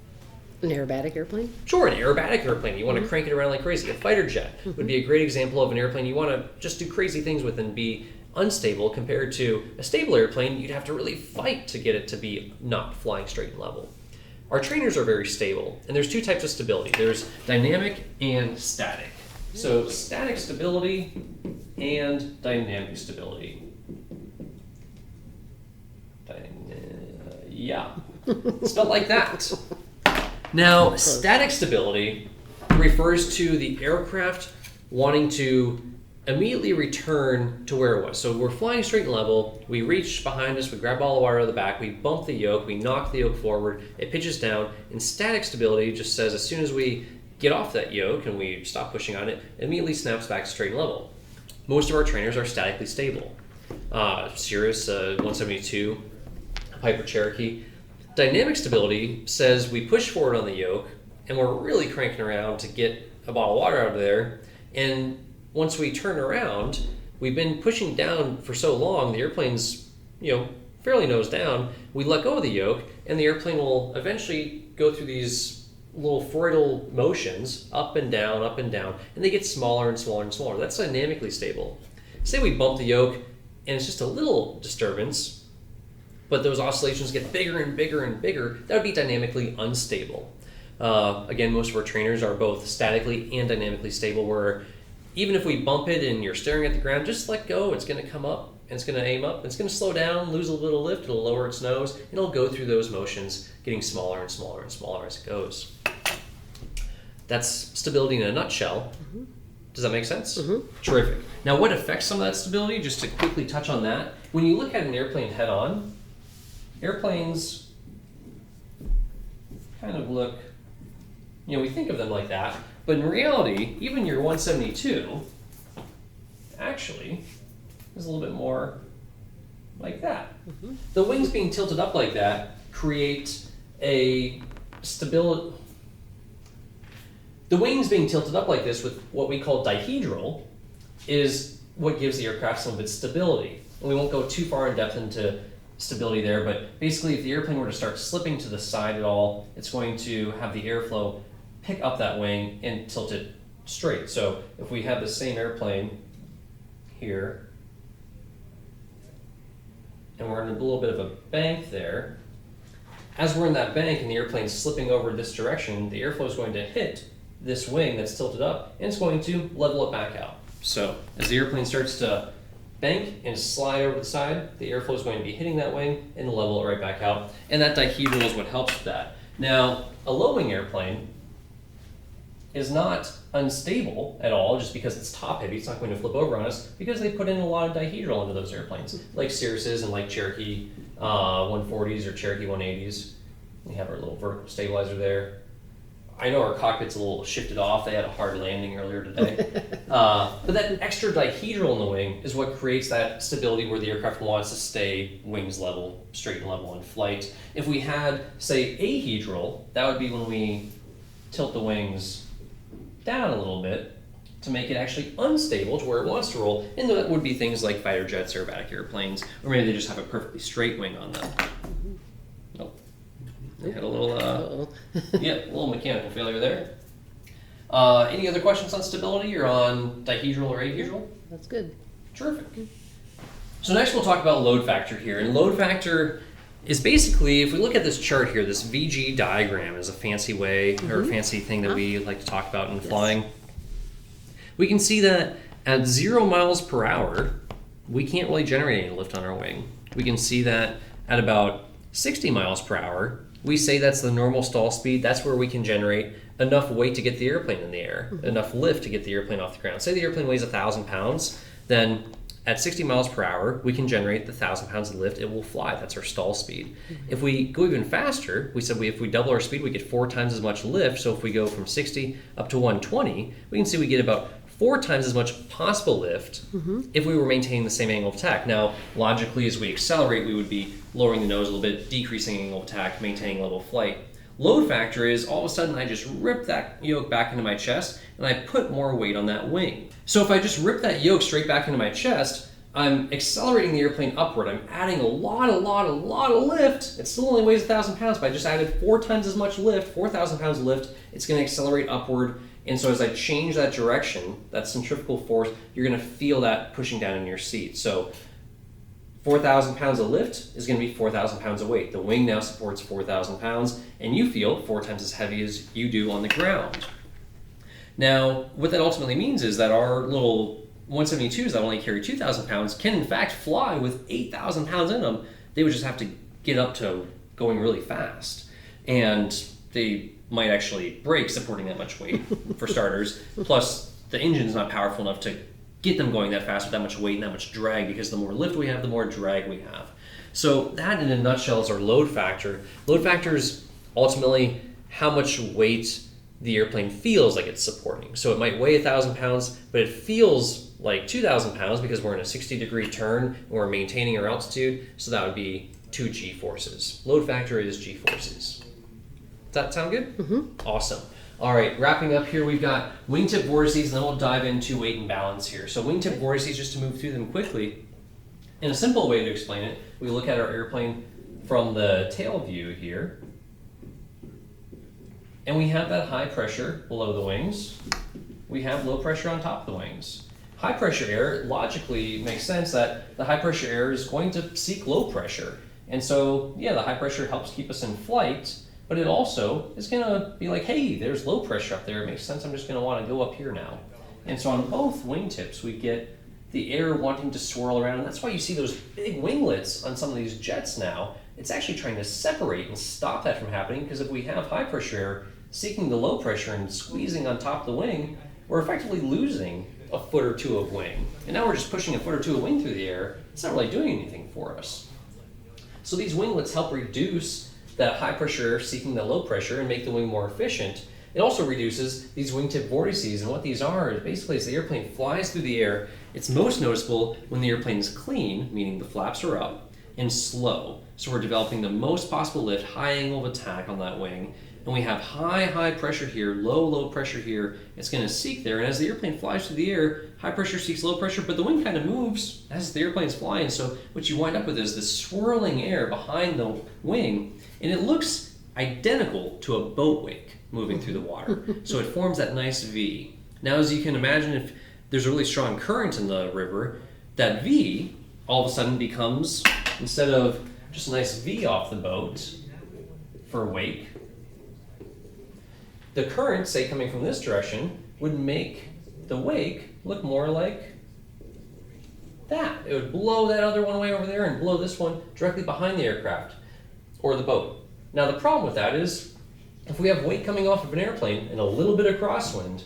An aerobatic airplane? Sure, an aerobatic airplane. You want to crank it around like crazy. A fighter jet would be a great example of an airplane you want to just do crazy things with and be unstable, compared to a stable airplane. You'd have to really fight to get it to be not flying straight and level. Our trainers are very stable, and there's two types of stability. There's dynamic and static. So static stability and dynamic stability. Yeah, spelled like that. Now, static stability refers to the aircraft wanting to immediately return to where it was. So we're flying straight and level, we reach behind us, we grab all the wire out of the back, we bump the yoke, we knock the yoke forward, it pitches down, and static stability just says as soon as we get off that yoke and we stop pushing on it, it immediately snaps back straight and level. Most of our trainers are statically stable. Cirrus 172, Piper Cherokee. Dynamic stability says we push forward on the yoke and we're really cranking around to get a bottle of water out of there, and once we turn around, we've been pushing down for so long, the airplane's, fairly nose down, we let go of the yoke, and the airplane will eventually go through these little Freudal motions, up and down, and they get smaller and smaller and smaller. That's dynamically stable. Say we bump the yoke, and it's just a little disturbance, but those oscillations get bigger and bigger and bigger, that would be dynamically unstable. Again, most of our trainers are both statically and dynamically stable, where even if we bump it and you're staring at the ground, just let go. It's going to come up, and it's going to aim up, and it's going to slow down, lose a little lift, it'll lower its nose, and it'll go through those motions, getting smaller and smaller and smaller as it goes. That's stability in a nutshell. Mm-hmm. Does that make sense? Mm-hmm. Terrific. Now, what affects some of that stability? Just to quickly touch on that. When you look at an airplane head-on, airplanes kind of look, we think of them like that, but in reality, even your 172 actually is a little bit more like that. Mm-hmm. The wings being tilted up like that create a stability. The wings being tilted up like this with what we call dihedral is what gives the aircraft some of its stability. And we won't go too far in depth into stability there, but basically if the airplane were to start slipping to the side at all, it's going to have the airflow pick up that wing and tilt it straight. So if we have the same airplane here, and we're in a little bit of a bank there, as we're in that bank and the airplane's slipping over this direction, the airflow is going to hit this wing that's tilted up, and it's going to level it back out. So as the airplane starts to bank and slide over the side, the airflow is going to be hitting that wing and level it right back out, and that dihedral is what helps with that. Now, a low-wing airplane is not unstable at all just because it's top heavy. It's not going to flip over on us because they put in a lot of dihedral into those airplanes, like Cirruses and like Cherokee 140s or Cherokee 180s. We have our little vertical stabilizer there. I know our cockpit's a little shifted off. They had a hard landing earlier today. But that extra dihedral in the wing is what creates that stability where the aircraft wants to stay wings level, straight and level in flight. If we had, say, ahedral, that would be when we tilt the wings down a little bit to make it actually unstable to where it wants to roll, and that would be things like fighter jets, aerobatic airplanes, or maybe they just have a perfectly straight wing on them. Nope. They had a little, a little mechanical failure there. Any other questions on stability or on dihedral or ahedral? That's good. Terrific. So next we'll talk about load factor here, and load factor is basically, if we look at this chart here, this VG diagram is a fancy way, or a fancy thing that we like to talk about in flying. We can see that at 0 miles per hour, we can't really generate any lift on our wing. We can see that at about 60 miles per hour, we say that's the normal stall speed. That's where we can generate enough weight to get the airplane in the air, enough lift to get the airplane off the ground. Say the airplane weighs 1,000 pounds, then at 60 miles per hour, we can generate the 1,000 pounds of lift. It will fly. That's our stall speed. If we go even faster, we said if we double our speed, we get 4 times as much lift. So if we go from 60 up to 120, we can see we get about 4 times as much possible lift if we were maintaining the same angle of attack. Now, logically, as we accelerate, we would be lowering the nose a little bit, decreasing angle of attack, maintaining level flight. Load factor is all of a sudden I just rip that yoke back into my chest and I put more weight on that wing. So if I just rip that yoke straight back into my chest, I'm accelerating the airplane upward. I'm adding a lot of lift. It still only weighs 1,000 pounds, but I just added 4 times as much lift, 4,000 pounds of lift. It's going to accelerate upward. And so as I change that direction, that centrifugal force, you're going to feel that pushing down in your seat. So 4,000 pounds of lift is going to be 4,000 pounds of weight. The wing now supports 4,000 pounds, and you feel 4 times as heavy as you do on the ground. Now, what that ultimately means is that our little 172s that only carry 2,000 pounds can in fact fly with 8,000 pounds in them. They would just have to get up to going really fast. And they might actually break supporting that much weight, for starters. Plus, the engine's not powerful enough to get them going that fast with that much weight and that much drag, because the more lift we have, the more drag we have. So that in a nutshell is our load factor. Load factor is ultimately how much weight the airplane feels like it's supporting. So it might weigh 1,000 pounds, but it feels like 2,000 pounds because we're in a 60-degree turn and we're maintaining our altitude. So that would be 2 G-forces. Load factor is G-forces. Does that sound good? Mm-hmm. Awesome. All right, wrapping up here, we've got wingtip vortices, and then we'll dive into weight and balance here. So wingtip vortices, just to move through them quickly, in a simple way to explain it, we look at our airplane from the tail view here, and we have that high pressure below the wings. We have low pressure on top of the wings. High pressure air, logically makes sense that the high pressure air is going to seek low pressure. And so, yeah, the high pressure helps keep us in flight, but it also is going to be like, hey, there's low pressure up there. It makes sense. I'm just going to want to go up here now. And so on both wingtips, we get the air wanting to swirl around. And that's why you see those big winglets on some of these jets now. It's actually trying to separate and stop that from happening, because if we have high pressure air seeking the low pressure and squeezing on top of the wing, we're effectively losing a foot or two of wing. And now we're just pushing a foot or two of wing through the air. It's not really doing anything for us. So these winglets help reduce that high pressure air seeking the low pressure and make the wing more efficient. It also reduces these wingtip vortices, and what these are is basically as the airplane flies through the air, it's most noticeable when the airplane is clean, meaning the flaps are up, and slow. So we're developing the most possible lift, high angle of attack on that wing, and we have high pressure here, low pressure here. It's going to seek there, and as the airplane flies through the air, high pressure seeks low pressure, but the wing kind of moves as the airplane's flying. So what you wind up with is this swirling air behind the wing, and it looks identical to a boat wake moving through the water. So it forms that nice V. Now, as you can imagine, if there's a really strong current in the river, that V all of a sudden becomes, instead of just a nice V off the boat for a wake, the current, say coming from this direction, would make the wake look more like that. It would blow that other one away over there and blow this one directly behind the aircraft or the boat. Now the problem with that is, if we have weight coming off of an airplane and a little bit of crosswind,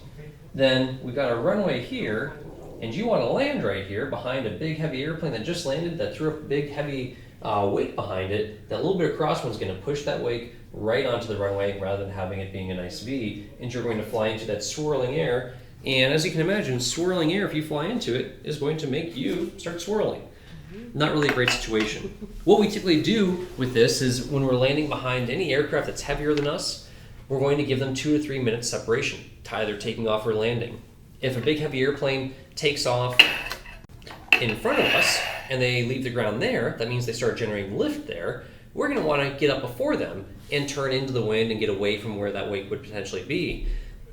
then we've got a runway here, and you want to land right here behind a big heavy airplane that just landed, that threw a big heavy weight behind it. That little bit of crosswind is going to push that wake right onto the runway rather than having it being a nice V, and you're going to fly into that swirling air. And as you can imagine, swirling air, if you fly into it, is going to make you start swirling. Not really a great situation. What we typically do with this is when we're landing behind any aircraft that's heavier than us, we're going to give them 2 to 3 minutes separation, either taking off or landing. If a big heavy airplane takes off in front of us and they leave the ground there, that means they start generating lift there. We're going to want to get up before them and turn into the wind and get away from where that wake would potentially be.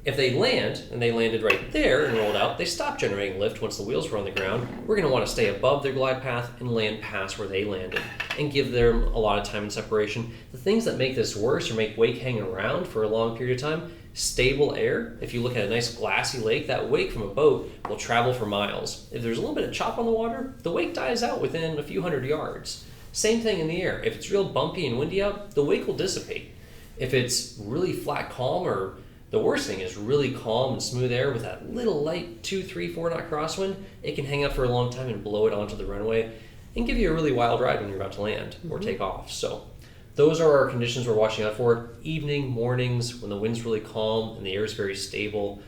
If they land, and they landed right there and rolled out, they stop generating lift once the wheels were on the ground. We're going to want to stay above their glide path and land past where they landed and give them a lot of time and separation. The things that make this worse or make wake hang around for a long period of time, stable air. If you look at a nice glassy lake, that wake from a boat will travel for miles. If there's a little bit of chop on the water, the wake dies out within a few hundred yards. Same thing in the air. If it's real bumpy and windy out, the wake will dissipate. If it's really flat calm, or the worst thing is really calm and smooth air with that little light 2, 3, 4 knot crosswind, it can hang out for a long time and blow it onto the runway and give you a really wild ride when you're about to land or take off. So those are our conditions we're watching out for. Evening, mornings, when the wind's really calm and the air is very stable.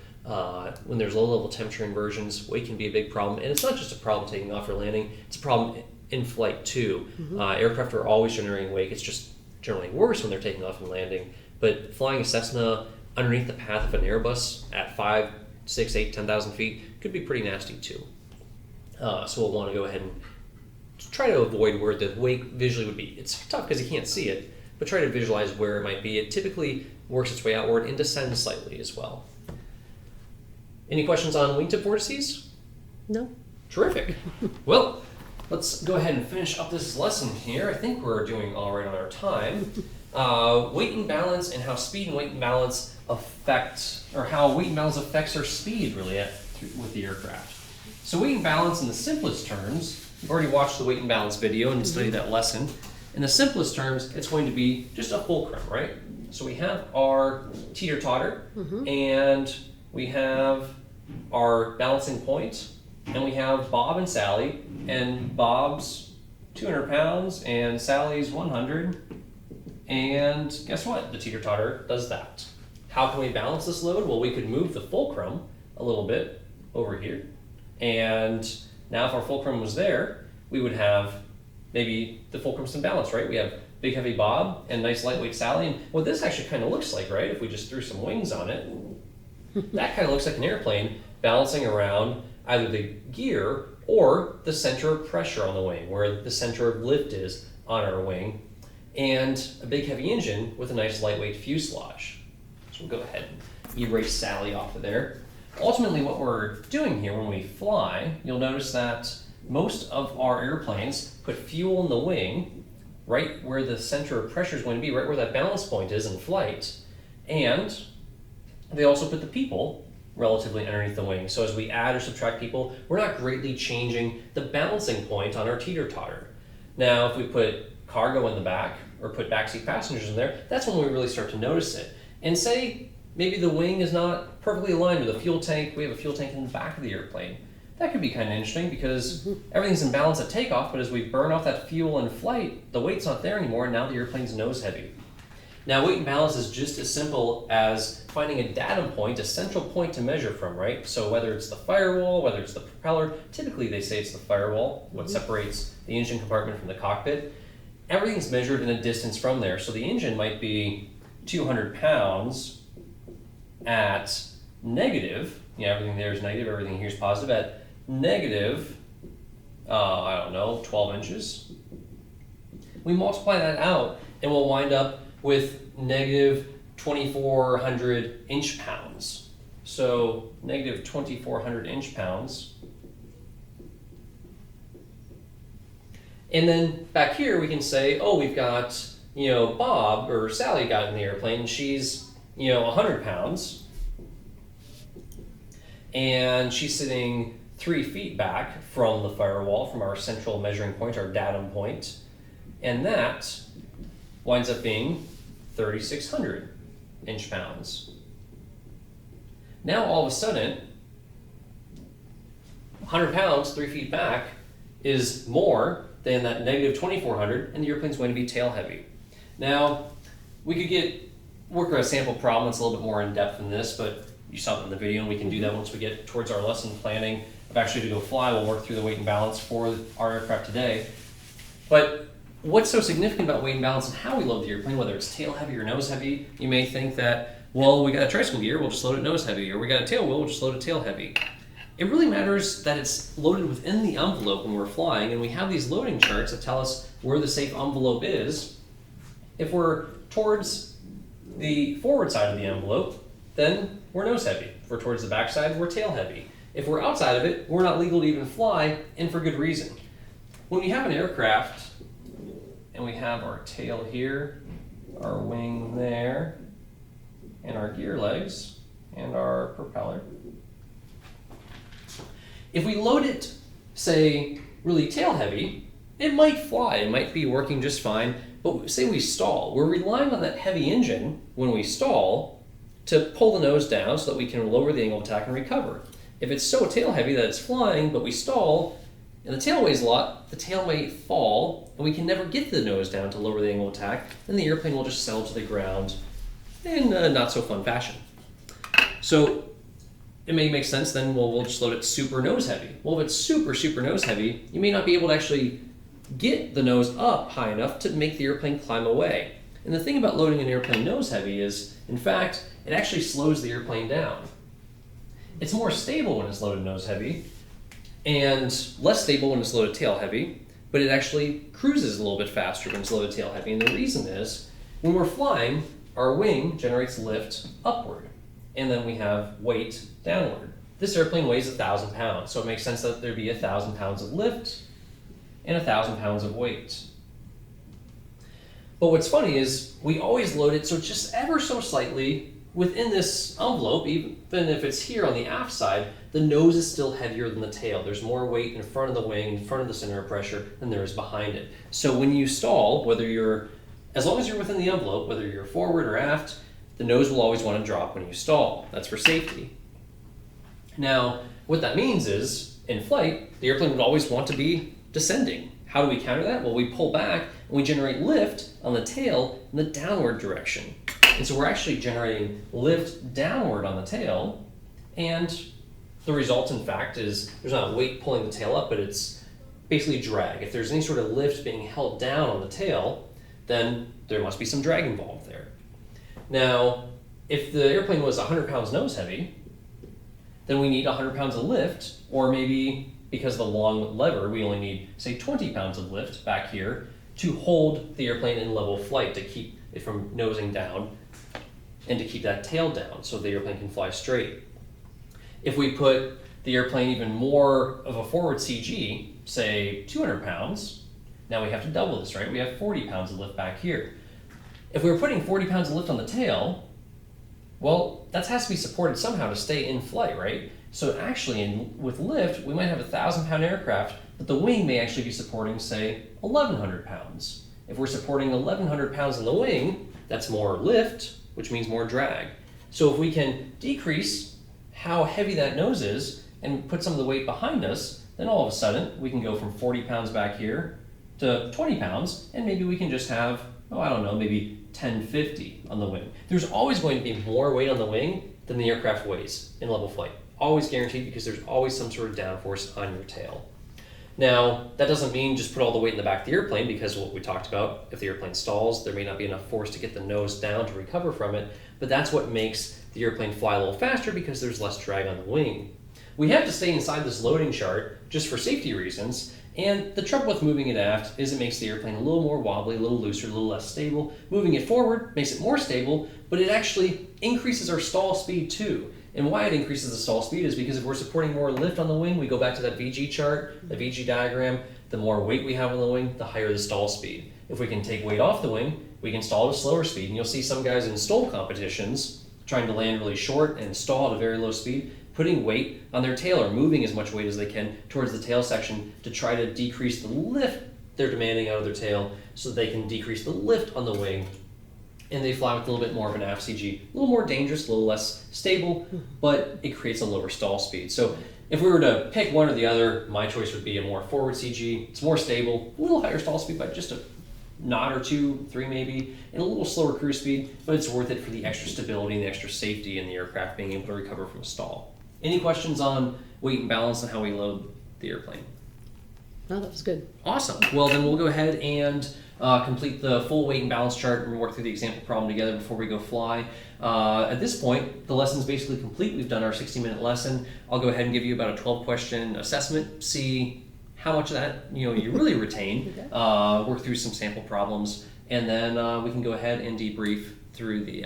When there's low level temperature inversions, wake can be a big problem. And it's not just a problem taking off or landing, it's a problem in flight too. Aircraft are always generating wake. It's just generally worse when they're taking off and landing. but flying a Cessna underneath the path of an Airbus at 5, 6, 8, 10,000 feet could be pretty nasty too. So we'll want to go ahead and try to avoid where the wake visually would be. It's tough because you can't see it, but try to visualize where it might be. It typically works its way outward and descends slightly as well. Any questions on wingtip vortices? No. Terrific. Well, let's go ahead and finish up this lesson here. I think we're doing all right on our time. Weight and balance, and how speed and weight and balance affect, or how weight and balance affects our speed really with the aircraft. So weight and balance in the simplest terms, you've already watched the weight and balance video and studied that lesson. In the simplest terms, it's going to be just a fulcrum, right? So we have our teeter-totter, and we have our balancing point, and we have Bob and Sally, and Bob's 200 pounds and Sally's 100, and guess what? The teeter-totter does that. How can we balance this load? Well, we could move the fulcrum a little bit over here, and now if our fulcrum was there, we would have maybe the fulcrum's in balance, right? We have big heavy Bob and nice lightweight Sally, and what this actually kind of looks like, right? If we just threw some wings on it, that kind of looks like an airplane balancing around either the gear or the center of pressure on the wing, where the center of lift is on our wing, and a big heavy engine with a nice lightweight fuselage. So we'll go ahead and erase Sally off of there. Ultimately, what we're doing here when we fly, you'll notice that most of our airplanes put fuel in the wing, right where the center of pressure is going to be, right where that balance point is in flight, and they also put the people relatively underneath the wing. So as we add or subtract people, we're not greatly changing the balancing point on our teeter-totter. Now, if we put cargo in the back or put backseat passengers in there, that's when we really start to notice it. And say maybe the wing is not perfectly aligned with a fuel tank. We have a fuel tank in the back of the airplane. That could be kind of interesting because everything's in balance at takeoff, but as we burn off that fuel in flight, the weight's not there anymore, and now the airplane's nose heavy. Now, weight and balance is just as simple as finding a datum point, a central point to measure from, right? So whether it's the firewall, whether it's the propeller, typically they say it's the firewall, what separates the engine compartment from the cockpit. Everything's measured in a distance from there. So the engine might be 200 pounds at negative, everything there is negative, everything here is positive, at negative, 12 inches. We multiply that out and we'll wind up with negative 2,400 inch-pounds. So negative 2,400 inch-pounds. And then back here we can say, oh, we've got, Bob or Sally got in the airplane. She's, 100 pounds. And she's sitting 3 feet back from the firewall, from our central measuring point, our datum point. And that winds up being 3,600 inch-pounds. Now all of a sudden, 100 pounds, 3 feet back, is more than that negative 2,400, and the airplane's going to be tail heavy. Now, we could work a sample problem that's a little bit more in depth than this, but you saw it in the video, and we can do that once we get towards our lesson planning of actually to go fly. We'll work through the weight and balance for our aircraft today. But what's so significant about weight and balance and how we load the airplane, whether it's tail heavy or nose heavy, you may think that, well, we got a tricycle gear, we'll just load it nose heavy, or we got a tail wheel, we'll just load it tail heavy. It really matters that it's loaded within the envelope when we're flying, and we have these loading charts that tell us where the safe envelope is. If we're towards the forward side of the envelope, then we're nose heavy. If we're towards the back side, we're tail heavy. If we're outside of it, we're not legal to even fly, and for good reason. When we have an aircraft, and we have our tail here, our wing there, and our gear legs, and our propeller. If we load it, say, really tail heavy, it might fly, it might be working just fine, but say we stall. We're relying on that heavy engine, when we stall, to pull the nose down so that we can lower the angle of attack and recover. If it's so tail heavy that it's flying, but we stall, and the tail weighs a lot, the tail may fall, and we can never get the nose down to lower the angle of attack, and the airplane will just settle to the ground in a not so fun fashion. So it may make sense then, well, we'll just load it super nose heavy. Well, if it's super nose heavy, you may not be able to actually get the nose up high enough to make the airplane climb away. And the thing about loading an airplane nose heavy is, in fact, it actually slows the airplane down. It's more stable when it's loaded nose heavy, and less stable when it's loaded tail heavy, but it actually cruises a little bit faster when it's loaded tail heavy. And the reason is, when we're flying, our wing generates lift upward, and then we have weight downward. This airplane weighs 1,000 pounds, so it makes sense that there'd be 1,000 pounds of lift and 1,000 pounds of weight. But what's funny is we always load it so just ever so slightly within this envelope, even if it's here on the aft side, the nose is still heavier than the tail. There's more weight in front of the wing, in front of the center of pressure, than there is behind it. So when you stall, as long as you're within the envelope, whether you're forward or aft, the nose will always want to drop when you stall. That's for safety. Now, what that means is, in flight, the airplane would always want to be descending. How do we counter that? Well, we pull back and we generate lift on the tail in the downward direction. And so we're actually generating lift downward on the tail, and the result, in fact, is there's not weight pulling the tail up, but it's basically drag. If there's any sort of lift being held down on the tail, then there must be some drag involved there. Now, if the airplane was 100 pounds nose heavy, then we need 100 pounds of lift, or maybe because of the long lever, we only need, say, 20 pounds of lift back here to hold the airplane in level flight, to keep it from nosing down and to keep that tail down so the airplane can fly straight. If we put the airplane even more of a forward CG, say 200 pounds, now we have to double this, right? We have 40 pounds of lift back here. If we were putting 40 pounds of lift on the tail, well, that has to be supported somehow to stay in flight, right? So actually, with lift, we might have a 1,000-pound aircraft, but the wing may actually be supporting, say, 1,100 pounds. If we're supporting 1,100 pounds in the wing, that's more lift, which means more drag. So if we can decrease how heavy that nose is and put some of the weight behind us, then all of a sudden, we can go from 40 pounds back here to 20 pounds, and maybe we can just have, maybe 1050 on the wing. There's always going to be more weight on the wing than the aircraft weighs in level flight. Always guaranteed, because there's always some sort of downforce on your tail. Now, that doesn't mean just put all the weight in the back of the airplane, because what we talked about, if the airplane stalls, there may not be enough force to get the nose down to recover from it, but that's what makes the airplane fly a little faster, because there's less drag on the wing. We have to stay inside this loading chart just for safety reasons, and the trouble with moving it aft is it makes the airplane a little more wobbly, a little looser, a little less stable. Moving it forward makes it more stable, but it actually increases our stall speed too. And why it increases the stall speed is because if we're supporting more lift on the wing, we go back to that VG chart, the VG diagram, the more weight we have on the wing, the higher the stall speed. If we can take weight off the wing, we can stall at a slower speed. And you'll see some guys in stall competitions trying to land really short and stall at a very low speed, putting weight on their tail or moving as much weight as they can towards the tail section to try to decrease the lift they're demanding out of their tail so they can decrease the lift on the wing. And they fly with a little bit more of an aft CG, a little more dangerous, a little less stable, but it creates a lower stall speed. So if we were to pick one or the other, my choice would be a more forward CG. It's more stable, a little higher stall speed by just a knot or 2, 3 maybe, and a little slower cruise speed, but it's worth it for the extra stability and the extra safety in the aircraft being able to recover from a stall. Any questions on weight and balance and how we load the airplane? Oh, that was good. Awesome. Well, then we'll go ahead and complete the full weight and balance chart and work through the example problem together before we go fly. At this point, the lesson's basically complete. We've done our 60-minute lesson. I'll go ahead and give you about a 12-question assessment, see how much of that you really retain, work through some sample problems, and then we can go ahead and debrief through the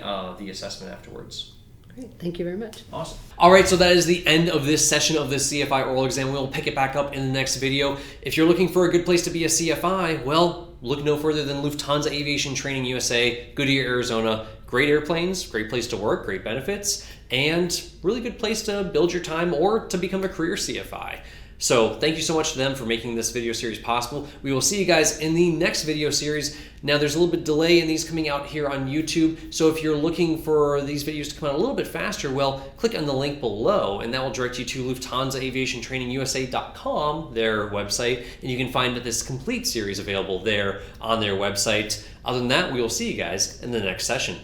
assessment afterwards. Great. Thank you very much. Awesome. All right, so that is the end of this session of the CFI oral exam. We'll pick it back up in the next video. If you're looking for a good place to be a CFI, well, look no further than Lufthansa Aviation Training USA, Goodyear, Arizona. Great airplanes, great place to work, great benefits, and really good place to build your time or to become a career CFI. So thank you so much to them for making this video series possible. We will see you guys in the next video series. Now there's a little bit delay in these coming out here on YouTube, so if you're looking for these videos to come out a little bit faster, well, click on the link below and that will direct you to LufthansaAviationTrainingUSA.com, their website, and you can find this complete series available there on their website. Other than that, we will see you guys in the next session.